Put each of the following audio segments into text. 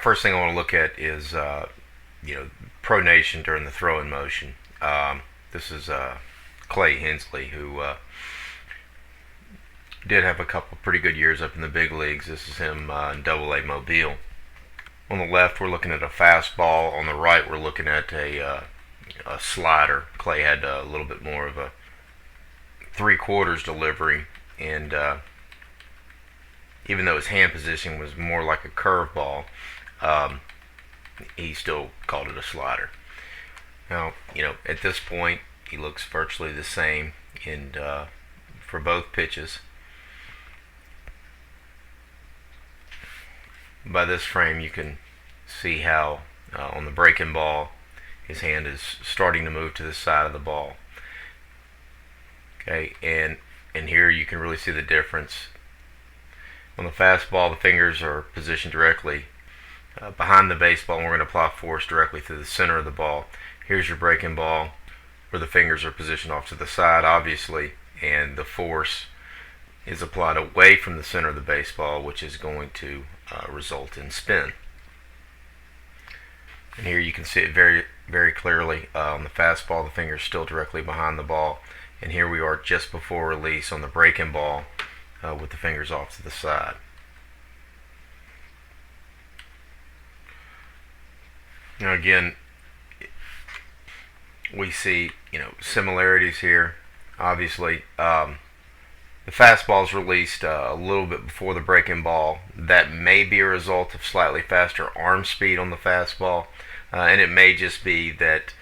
first thing I want to look at is pronation during the throwing motion. This is Clay Hensley, who did have a couple pretty good years up in the big leagues. This is him in Double-A Mobile. On the left, we're looking at a fastball. On the right, we're looking at a slider. Clay had a little bit more of a three-quarters delivery, and even though his hand position was more like a curveball, he still called it a slider. Now, at this point, he looks virtually the same for both pitches. By this frame, you can see how on the breaking ball, his hand is starting to move to the side of the ball. Okay, and here you can really see the difference. On the fastball, the fingers are positioned directly behind the baseball, and we're going to apply force directly through the center of the ball. Here's your breaking ball, where the fingers are positioned off to the side, obviously, and the force is applied away from the center of the baseball, which is going to result in spin. And here you can see it very, very clearly. On the fastball, the fingers still directly behind the ball, and here we are just before release on the breaking ball with the fingers off to the side. Now again, we see similarities here. Obviously, the fastball is released a little bit before the breaking ball. That may be a result of slightly faster arm speed on the fastball, and it may just be that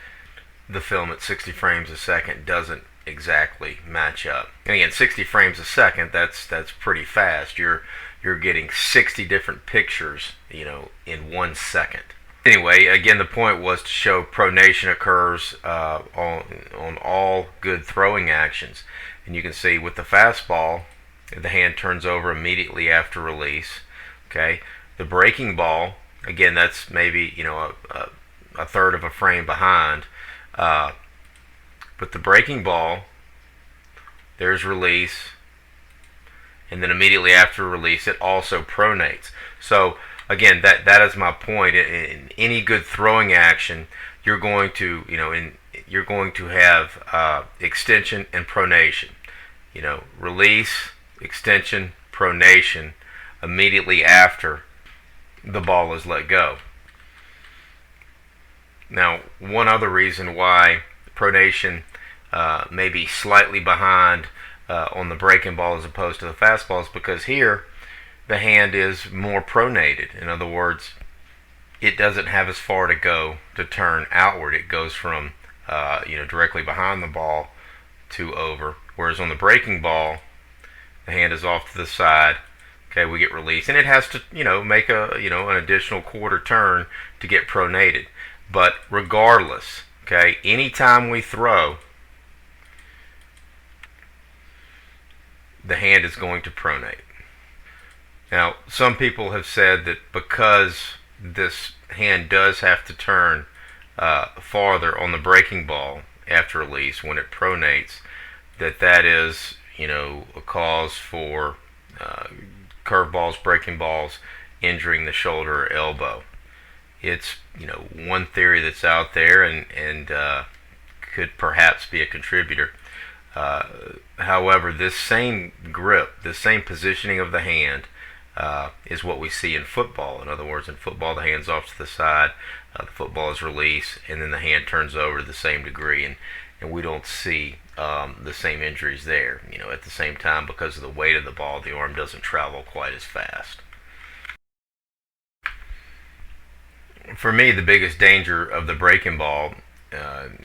the film at 60 frames a second doesn't exactly match up. And again, 60 frames a second, that's pretty fast. You're getting 60 different pictures, in 1 second. Anyway, again, the point was to show pronation occurs on all good throwing actions. And you can see with the fastball, the hand turns over immediately after release. Okay, the breaking ball, again, that's maybe a third of a frame behind. But the breaking ball, there's release, and then immediately after release, it also pronates. So again, that is my point. In any good throwing action, you're going to have extension and pronation. Release, extension, pronation immediately after the ball is let go. Now, one other reason why pronation may be slightly behind on the breaking ball as opposed to the fastball is because here the hand is more pronated. In other words, it doesn't have as far to go to turn outward. It goes from directly behind the ball to over. Whereas on the breaking ball, the hand is off to the side. Okay, we get release, and it has to make an additional quarter turn to get pronated. But regardless, okay, anytime we throw, the hand is going to pronate. Now, some people have said that because this hand does have to turn farther on the breaking ball after release when it pronates, that is a cause for curveballs, breaking balls injuring the shoulder or elbow. It's one theory that's out there and could perhaps be a contributor. However, this same grip, this same positioning of the hand is what we see in football. In other words, in football, the hand's off to the side, the football is released, and then the hand turns over to the same degree, and we don't see the same injuries there. At the same time, because of the weight of the ball, the arm doesn't travel quite as fast. For me, the biggest danger of the breaking ball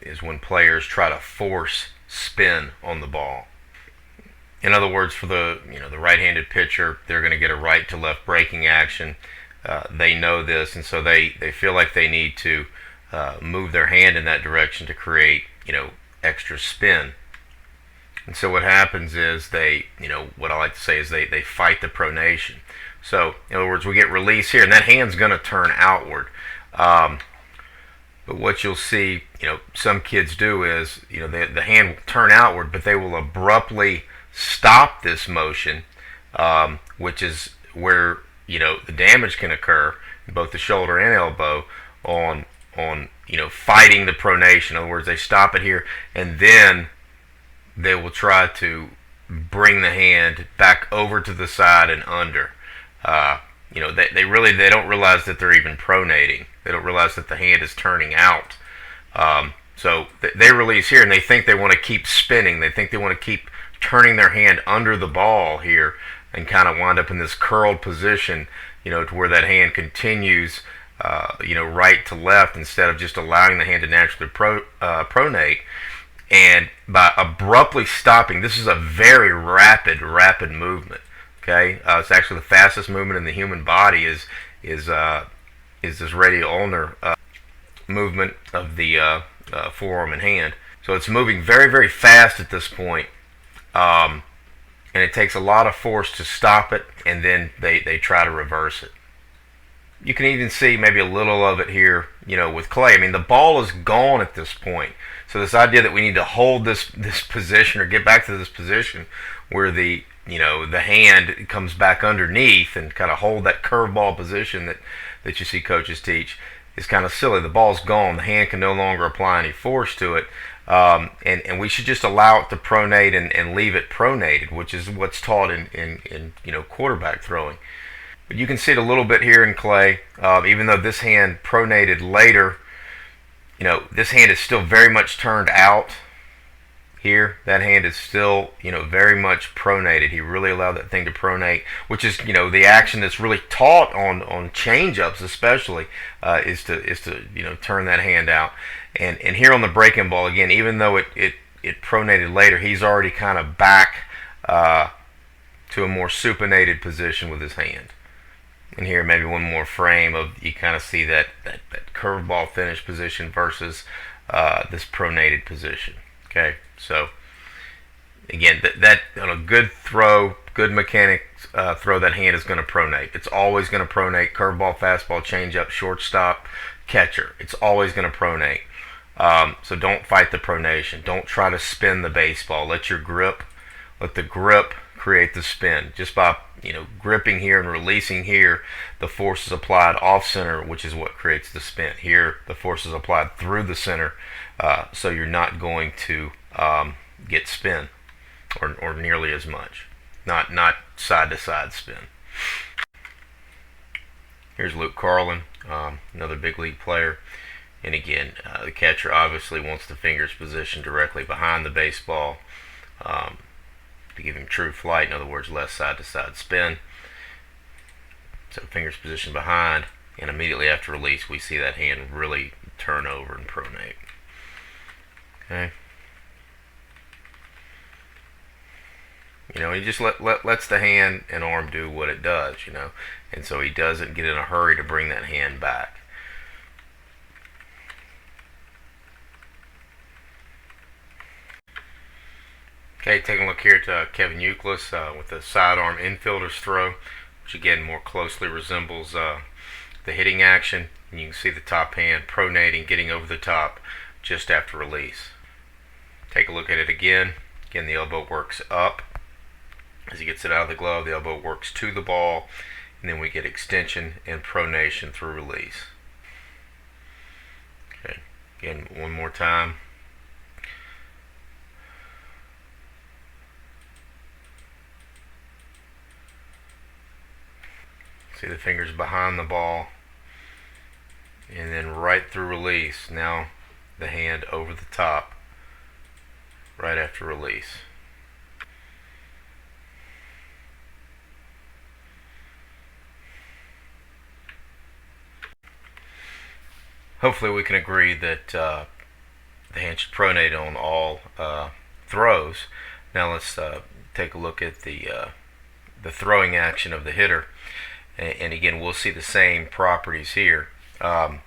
is when players try to force spin on the ball. In other words, for the right-handed pitcher, they're going to get a right to left breaking action. They know this, and so they feel like they need to move their hand in that direction to create extra spin. And so what happens is what I like to say is they fight the pronation. So in other words, we get release here, and that hand's going to turn outward. But what you'll see, some kids do is, the hand will turn outward, but they will abruptly stop this motion, which is where the damage can occur in both the shoulder and elbow on fighting the pronation. In other words, they stop it here and then they will try to bring the hand back over to the side and under. They don't realize that they're even pronating. They don't realize that the hand is turning out. So they release here and they think they want to keep spinning. They think they want to keep turning their hand under the ball here and kind of wind up in this curled position, to where that hand continues, right to left instead of just allowing the hand to naturally pronate. And by abruptly stopping, this is a very rapid movement. Okay, it's actually the fastest movement in the human body is this radial ulnar movement of the forearm and hand. So it's moving very fast at this point, and it takes a lot of force to stop it, and then they try to reverse it. You can even see maybe a little of it here, with Clay. I mean, the ball is gone at this point. So this idea that we need to hold this position or get back to this position where the hand comes back underneath and kind of hold that curveball position that you see coaches teach is kind of silly. The ball's gone. The hand can no longer apply any force to it. And we should just allow it to pronate and leave it pronated, which is what's taught in quarterback throwing. But you can see it a little bit here in Clay. Even though this hand pronated later, this hand is still very much turned out. Here, that hand is still, very much pronated. He really allowed that thing to pronate, which is, the action that's really taught on change-ups, especially, is to turn that hand out. And here on the breaking ball, again, even though it pronated later, he's already kind of back to a more supinated position with his hand. And here, maybe one more frame of you kind of see that curveball finish position versus this pronated position. Okay, so again, that on a good throw, good mechanics throw, that hand is going to pronate. It's always going to pronate. Curveball, fastball, changeup, shortstop, catcher. It's always going to pronate. So don't fight the pronation. Don't try to spin the baseball. Let the grip create the spin. Just by gripping here and releasing here, the force is applied off center, which is what creates the spin. Here, the force is applied through the center, so you're not going to get spin or nearly as much. Not side to side spin. Here's Luke Carlin, another big league player. And again, the catcher obviously wants the fingers positioned directly behind the baseball to give him true flight. In other words, less side-to-side spin. So fingers positioned behind, and immediately after release, we see that hand really turn over and pronate. Okay. He just lets the hand and arm do what it does, and so he doesn't get in a hurry to bring that hand back. Okay, taking a look here at Kevin Youkilis with the sidearm infielder's throw, which again more closely resembles the hitting action. And you can see the top hand pronating, getting over the top just after release. Take a look at it again. Again, the elbow works up. As he gets it out of the glove, the elbow works to the ball, and then we get extension and pronation through release. Okay, again, one more time. See the fingers behind the ball, and then right through release. Now the hand over the top right after release. Hopefully we can agree that the hand should pronate on all throws. Now let's take a look at the throwing action of the hitter. And again, we'll see the same properties here. And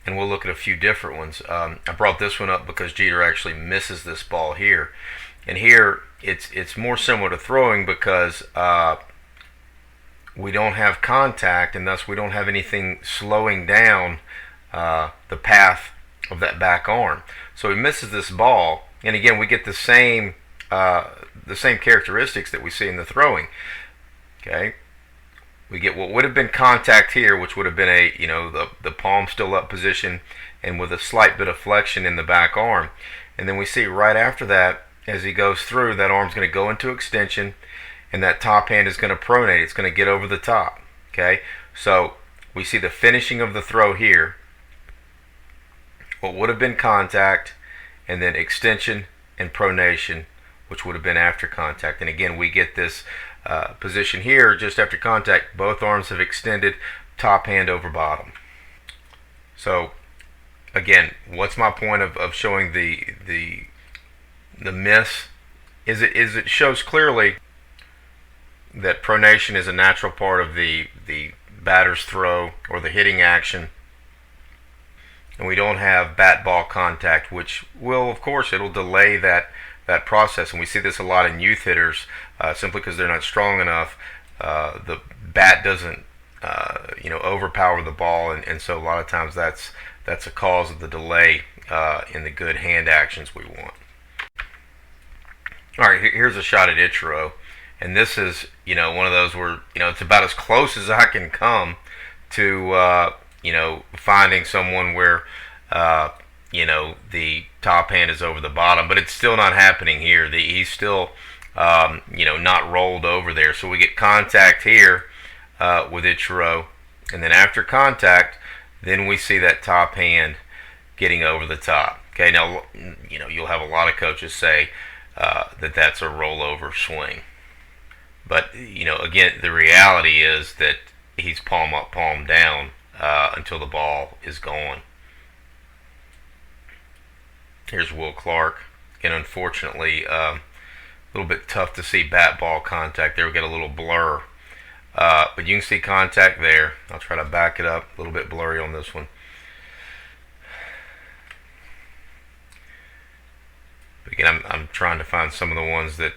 we'll look at a few different ones. I brought this one up because Jeter actually misses this ball here. And here, it's more similar to throwing because we don't have contact, and thus we don't have anything slowing down the path of that back arm. So he misses this ball, and again, we get the same characteristics that we see in the throwing. Okay. we get what would have been contact here, which would have been a, the palm still up position and with a slight bit of flexion in the back arm. And then we see right after that, as he goes through, that arm's going to go into extension, and that top hand is going to pronate. It's going to get over the top. Okay, so we see the finishing of the throw here, what would have been contact, and then extension and pronation, which would have been after contact. And again, we get this position here just after contact. Both arms have extended, top hand over bottom. So again, what's my point of showing the miss? Is it shows clearly that pronation is a natural part of the batter's throw or the hitting action, and we don't have bat ball contact, which will, of course, it'll delay that process. And we see this a lot in youth hitters, simply because they're not strong enough. The bat doesn't overpower the ball, and so a lot of times that's a cause of the delay in the good hand actions we want. All right, here's a shot at Ichiro. And this is, one of those where, it's about as close as I can come to, finding someone where, the top hand is over the bottom. But it's still not happening here. He's still, not rolled over there. So we get contact here with Ichiro. And then after contact, then we see that top hand getting over the top. Okay, now, you'll have a lot of coaches say that's a rollover swing. But, again, the reality is that he's palm up, palm down until the ball is gone. Here's Will Clark. Again, unfortunately, a little bit tough to see bat ball contact there. We get a little blur. But you can see contact there. I'll try to back it up. A little bit blurry on this one. But again, I'm trying to find some of the ones that,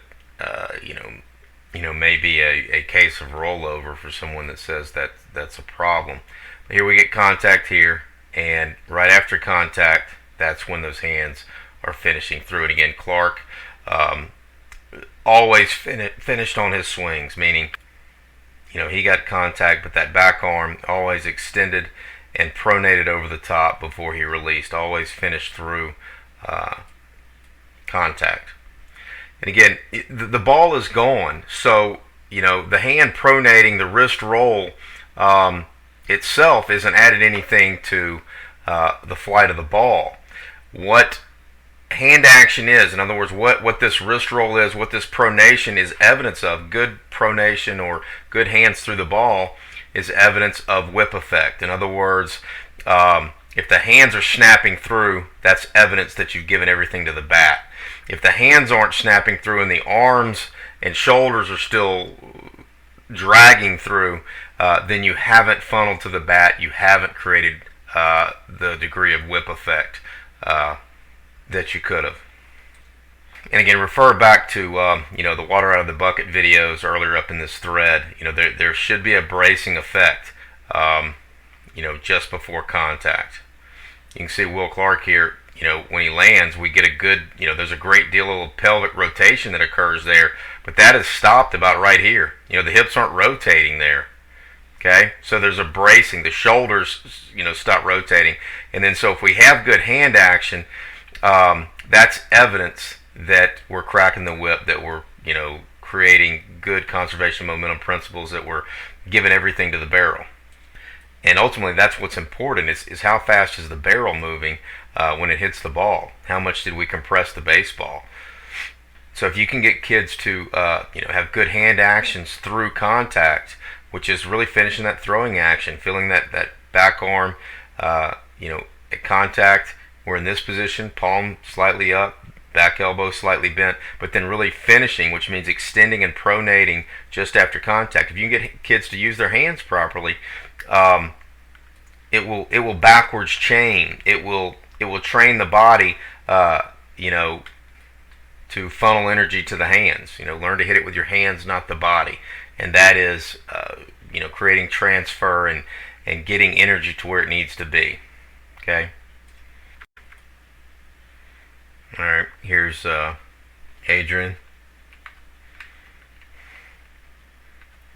maybe a case of rollover for someone that says that's a problem. But here we get contact here, and right after contact, that's when those hands are finishing through. And again, Clark always finished on his swings, meaning, he got contact, but that back arm always extended and pronated over the top before he released. Always finished through contact. And again, the ball is gone, so the hand pronating, the wrist roll itself isn't added anything to the flight of the ball. What hand action is, in other words, what this wrist roll is, what this pronation is evidence of, good pronation or good hands through the ball, is evidence of whip effect. In other words, if the hands are snapping through, that's evidence that you've given everything to the bat. If the hands aren't snapping through and the arms and shoulders are still dragging through, then you haven't funneled to the bat. You haven't created the degree of whip effect that you could have. And again, refer back to the water out of the bucket videos earlier up in this thread. There should be a bracing effect, just before contact. You can see Will Clark here. When he lands, we get a good, there's a great deal of pelvic rotation that occurs there, but that is stopped about right here. The hips aren't rotating there. Okay, so there's a bracing. The shoulders, stop rotating, and then so if we have good hand action, that's evidence that we're cracking the whip, that we're, creating good conservation momentum principles, that we're giving everything to the barrel. And ultimately, that's what's important, is how fast is the barrel moving when it hits the ball? How much did we compress the baseball? So if you can get kids to have good hand actions through contact, which is really finishing that throwing action, feeling that back arm, at contact, we're in this position, palm slightly up, back elbow slightly bent, but then really finishing, which means extending and pronating just after contact. If you can get kids to use their hands properly, it will backwards chain. It will train the body, to funnel energy to the hands. Learn to hit it with your hands, not the body, and that is, creating transfer and getting energy to where it needs to be. Okay. All right. Here's Adrian.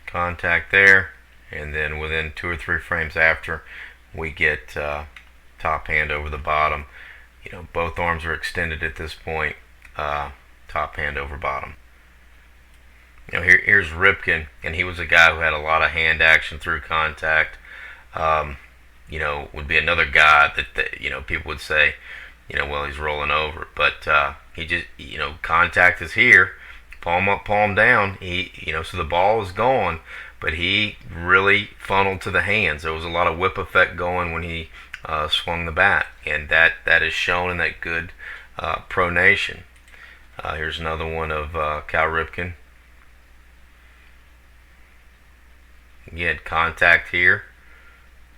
Contact there, and then within 2 or 3 frames after, we get top hand over the bottom. Both arms are extended at this point. Top hand over bottom. Here's Ripken, and he was a guy who had a lot of hand action through contact. Would be another guy that people would say, well, he's rolling over, but he just, contact is here, palm up, palm down. So the ball is gone, but he really funneled to the hands. There was a lot of whip effect going when he swung the bat, and that is shown in that good pronation. Here's another one of Cal Ripken. Again, contact here.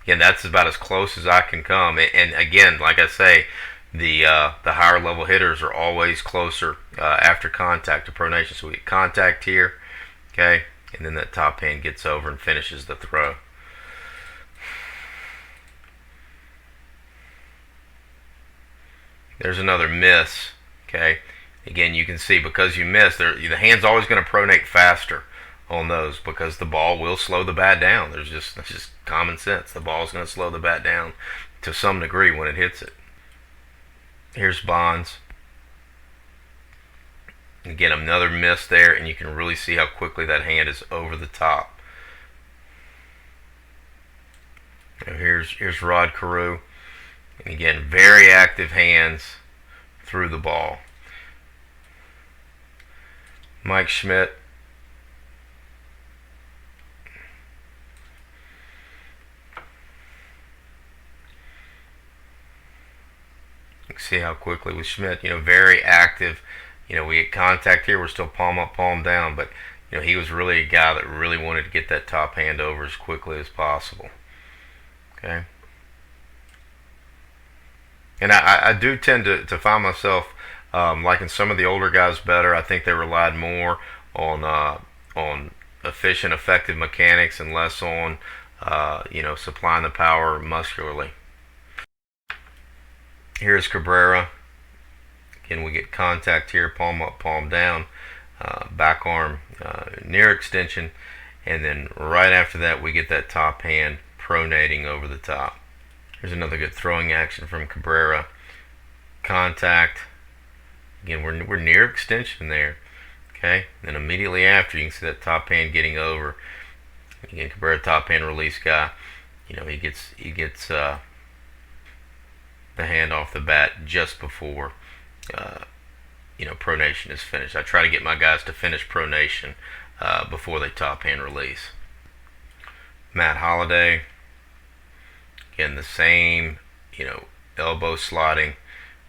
Again, that's about as close as I can come. And again, like I say, the higher level hitters are always closer after contact to pronation. So we get contact here, okay, and then that top hand gets over and finishes the throw. There's another miss, okay. Again, you can see because you miss, the hand's always going to pronate faster on those because the ball will slow the bat down. That's just common sense. The ball is going to slow the bat down to some degree when it hits it. Here's Bonds. Again, another miss there, and you can really see how quickly that hand is over the top. Here's Rod Carew. And again, very active hands through the ball. Mike Schmidt. You can see how quickly with Schmidt, very active. We get contact here, we're still palm up, palm down, but he was really a guy that really wanted to get that top hand over as quickly as possible. Okay. And I do tend to find myself liking some of the older guys better. I think they relied more on efficient, effective mechanics and less on supplying the power muscularly. Here's Cabrera. Again, we get contact here, palm up, palm down, back arm near extension, and then right after that we get that top hand pronating over the top. Here's another good throwing action from Cabrera. Contact. Again, we're near extension there. Okay, and then immediately after, you can see that top hand getting over. Again, Cabrera, top hand release guy. He gets the hand off the bat just before pronation is finished. I try to get my guys to finish pronation before they top hand release. Matt Holliday. Again, the same, elbow slotting,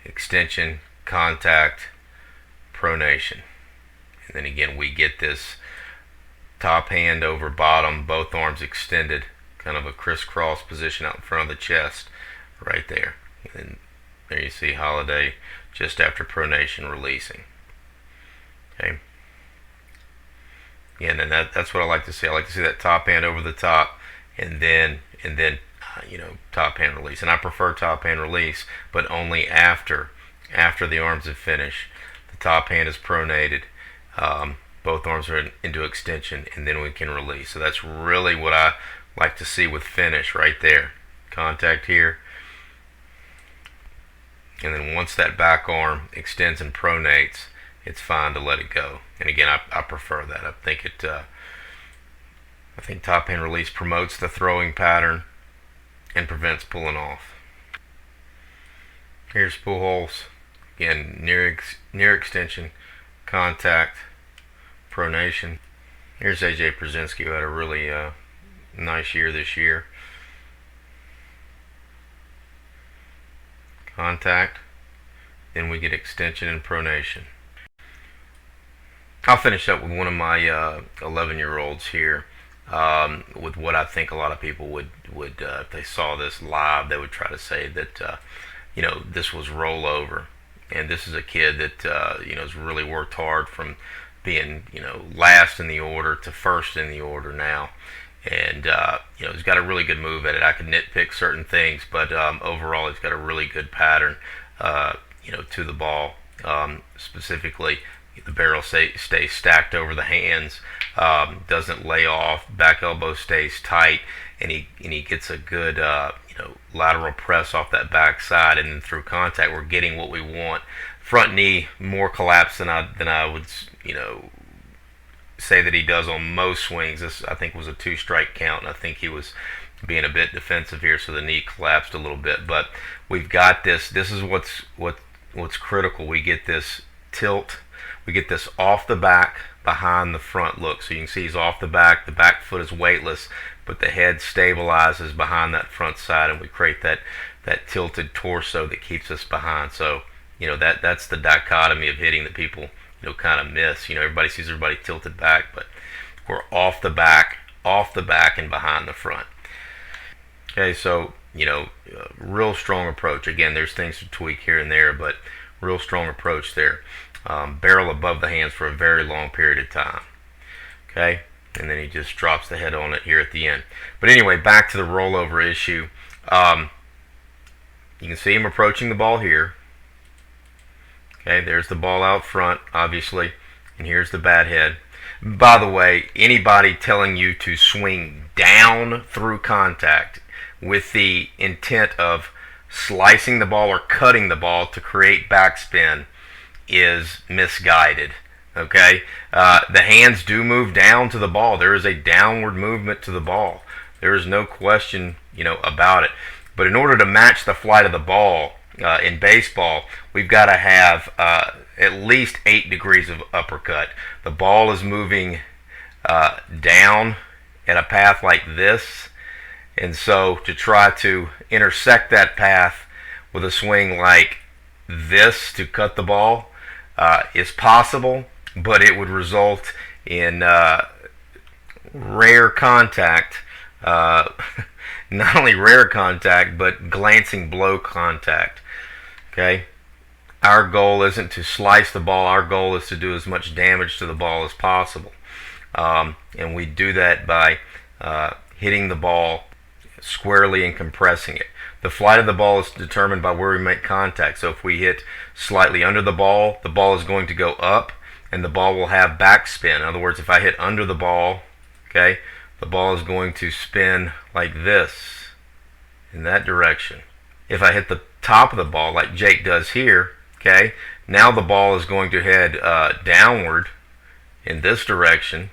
extension, contact, pronation. And then again, we get this top hand over bottom, both arms extended, kind of a crisscross position out in front of the chest, right there. And there you see Holliday just after pronation releasing. Okay. Again, and that's what I like to see. I like to see that top hand over the top, and then top hand release. And I prefer top hand release, but only after the arms have finished. The top hand is pronated. Both arms are into extension, and then we can release. So that's really what I like to see with finish right there. Contact here. And then once that back arm extends and pronates, it's fine to let it go. And again, I prefer that. I think top hand release promotes the throwing pattern and prevents pulling off. Here's Pujols. Again, near extension, contact, pronation. Here's AJ Pierzynski, who had a really nice year this year. Contact. Then we get extension and pronation. I'll finish up with one of my 11-year-olds here. With what I think a lot of people would if they saw this live, they would try to say that this was rollover, and this is a kid that has really worked hard from being last in the order to first in the order now, and he's got a really good move at it. I could nitpick certain things, but overall he's got a really good pattern to the ball, specifically the barrel stays stacked over the hands, doesn't lay off, back elbow stays tight, and he gets a good lateral press off that back side, and then through contact we're getting what we want. Front knee more collapsed than I would say that he does on most swings. This I think was a 2-strike count, and I think he was being a bit defensive here, so the knee collapsed a little bit. But we've got this. This is what's critical. We get this tilt. We get this off the back behind the front look. So you can see he's off the back foot is weightless, but the head stabilizes behind that front side, and we create that tilted torso that keeps us behind. So that's the dichotomy of hitting that people kind of miss. Everybody sees everybody tilted back, but we're off the back and behind the front. Okay, so real strong approach. Again, there's things to tweak here and there, but real strong approach there. Barrel above the hands for a very long period of time. Okay, and then he just drops the head on it here at the end. But anyway, back to the rollover issue. You can see him approaching the ball here. Okay, there's the ball out front, obviously, and here's the bat head. By the way, anybody telling you to swing down through contact with the intent of slicing the ball or cutting the ball to create backspin is misguided. Okay, the hands do move down to the ball. There is a downward movement to the ball. There is no question, about it. But in order to match the flight of the ball in baseball, we've got to have at least 8 degrees of uppercut. The ball is moving down at a path like this, and so to try to intersect that path with a swing like this to cut the ball is possible, but it would result in rare contact. Not only rare contact, but glancing blow contact. Okay? Our goal isn't to slice the ball. Our goal is to do as much damage to the ball as possible. And we do that by hitting the ball squarely and compressing it. The flight of the ball is determined by where we make contact. So if we hit slightly under the ball is going to go up, and the ball will have backspin. In other words, if I hit under the ball, okay, the ball is going to spin like this, in that direction. If I hit the top of the ball, like Jake does here, okay, now the ball is going to head downward in this direction,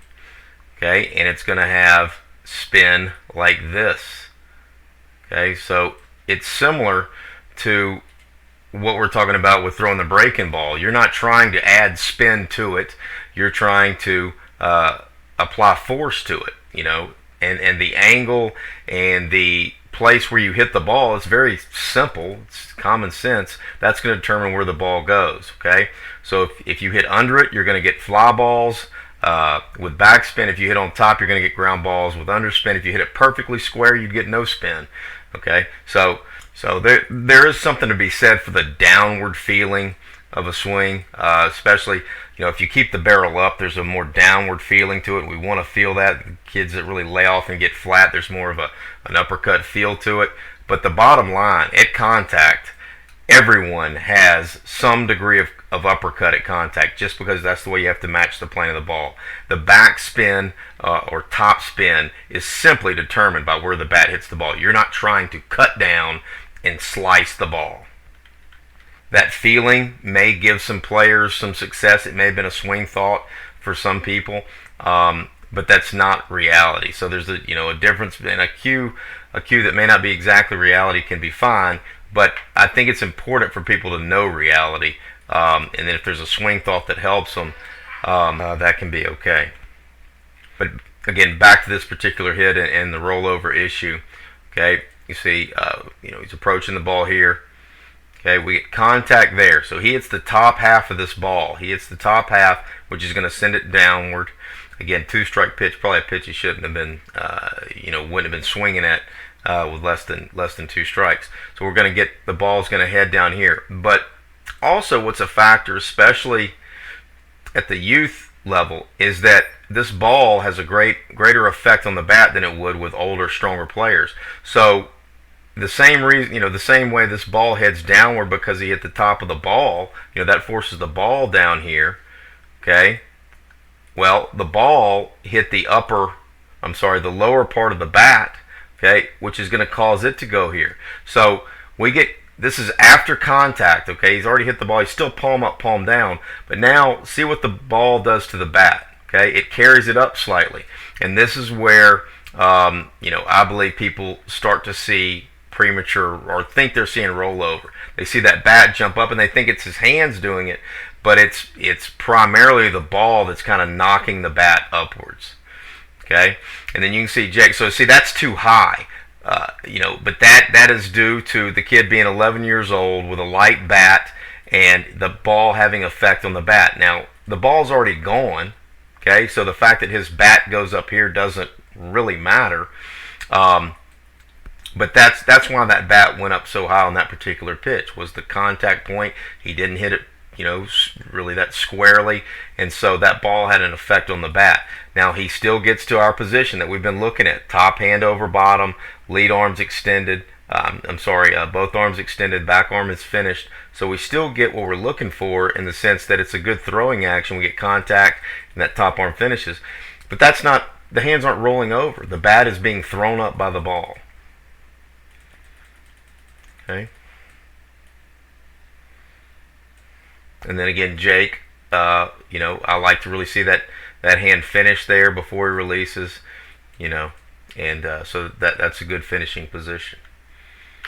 okay, and it's going to have spin like this. Okay, so it's similar to what we're talking about with throwing the breaking ball. You're not trying to add spin to it. You're trying to apply force to it, and the angle and the place where you hit the ball is very simple. It's common sense. That's going to determine where the ball goes. Okay, so if you hit under it, you're going to get fly balls with backspin. If you hit on top, you're going to get ground balls with underspin. If you hit it perfectly square, you'd get no spin. Okay, so there is something to be said for the downward feeling of a swing, especially if you keep the barrel up, there's a more downward feeling to it. We want to feel that. Kids that really lay off and get flat, there's more of an uppercut feel to it. But the bottom line, at contact, everyone has some degree of uppercut at contact, just because that's the way you have to match the plane of the ball. The back spin or top spin is simply determined by where the bat hits the ball. You're not trying to cut down and slice the ball. That feeling may give some players some success. It may have been a swing thought for some people, but that's not reality. So there's a difference in a cue that may not be exactly reality can be fine, but I think it's important for people to know reality. And then if there's a swing thought that helps them, that can be okay. But again, back to this particular hit and the rollover issue. Okay, you see, he's approaching the ball here. Okay, we get contact there. So he hits the top half of this ball. He hits the top half, which is going to send it downward. Again, 2-strike pitch, probably a pitch he shouldn't have been, wouldn't have been swinging at with less than 2 strikes. So we're going to get the ball's going to head down here. But also, what's a factor, especially at the youth level, is that this ball has a greater effect on the bat than it would with older, stronger players. So the same reason, the same way this ball heads downward because he hit the top of the ball, that forces the ball down here. Okay. Well, the ball hit the lower part of the bat, okay, which is going to cause it to go here. So this is after contact, okay. He's already hit the ball. He's still palm up, palm down. But now, see what the ball does to the bat, okay. It carries it up slightly. And this is where, I believe people start to see premature or think they're seeing rollover. They see that bat jump up and they think it's his hands doing it, but it's primarily the ball that's kind of knocking the bat upwards. Okay, and then you can see Jake. So see, that's too high. But that is due to the kid being 11 years old with a light bat and the ball having effect on the bat. Now the ball's already gone. Okay, so the fact that his bat goes up here doesn't really matter. But that's why that bat went up so high on that particular pitch, was the contact point. He didn't hit it, really that squarely, and so that ball had an effect on the bat. Now he still gets to our position that we've been looking at: top hand over bottom, lead arms extended. Both arms extended, back arm is finished. So we still get what we're looking for in the sense that it's a good throwing action. We get contact and that top arm finishes. But that's not, the hands aren't rolling over. The bat is being thrown up by the ball. Okay. And then again, Jake, I like to really see that hand finish there before he releases, and so that's a good finishing position.